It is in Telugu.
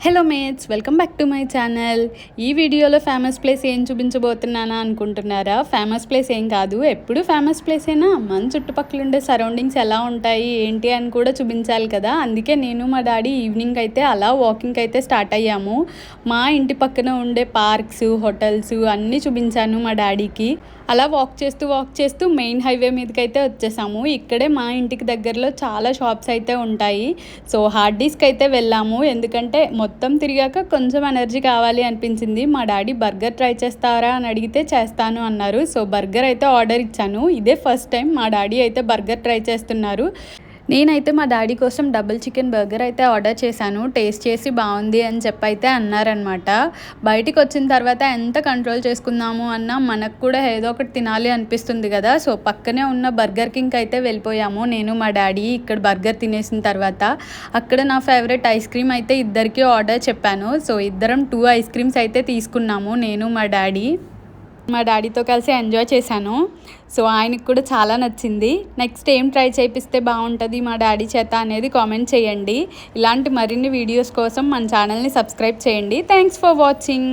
Hello mates, welcome back to my channel. ఈ వీడియోలో ఫేమస్ ప్లేస్ ఏం చూపించబోతున్నానా అనుకుంటున్నారా? ఫేమస్ ప్లేస్ ఏం కాదు, ఎప్పుడు ఫేమస్ ప్లేసేనా. మన చుట్టుపక్కల ఉండే సరౌండింగ్స్ ఎలా ఉంటాయి ఏంటి అని కూడా చూపించాలి కదా. అందుకే నేను మా డాడీ ఈవినింగ్ అయితే అలా వాకింగ్కి అయితే స్టార్ట్ అయ్యాము. మా ఇంటి పక్కన ఉండే పార్క్స్, హోటల్స్ అన్నీ చూపించాను మా డాడీకి. అలా వాక్ చేస్తూ మెయిన్ హైవే మీదకి అయితే వచ్చేసాము. ఇక్కడే మా ఇంటికి దగ్గరలో చాలా షాప్స్ అయితే ఉంటాయి. సో హార్డీస్కి అయితే వెళ్ళాము, ఎందుకంటే మొత్తం తిరిగాక కొంచెం ఎనర్జీ కావాలి అనిపించింది. మా డాడీ బర్గర్ ట్రై చేస్తారా అని అడిగితే చేస్తాను అన్నారు. సో బర్గర్ అయితే ఆర్డర్ ఇచ్చాను. ఇదే ఫస్ట్ టైం మా డాడీ అయితే బర్గర్ ట్రై చేస్తున్నారు. నేనైతే మా డాడీ కోసం డబుల్ చికెన్ బర్గర్ అయితే ఆర్డర్ చేశాను. టేస్ట్ చేసి బాగుంది అని చెప్పి అయితే అన్నారనమాట. బయటికి వచ్చిన తర్వాత ఎంత కంట్రోల్ చేసుకుందాము అన్నా మనకు కూడా ఏదో ఒకటి తినాలి అనిపిస్తుంది కదా. సో పక్కనే ఉన్న బర్గర్ కింగ్ అయితే వెళ్ళిపోయాము నేను మా డాడీ. ఇక్కడ బర్గర్ తినేసిన తర్వాత అక్కడ నా ఫేవరెట్ ఐస్ క్రీమ్ అయితే ఇద్దరికి ఆర్డర్ చెప్పాను. సో ఇద్దరం 2 ఐస్ క్రీమ్స్ అయితే తీసుకున్నాము, నేను మా డాడీ. మా డాడీతో కలిసి ఎంజాయ్ చేశాను. సో ఆయనకు కూడా చాలా నచ్చింది. నెక్స్ట్ ఏం ట్రై చేయిస్తే బాగుంటుంది మా డాడీ చేత అనేది కామెంట్ చేయండి. ఇలాంటి మరిన్ని వీడియోస్ కోసం మన ఛానల్ని సబ్స్క్రైబ్ చేయండి. Thanks for watching.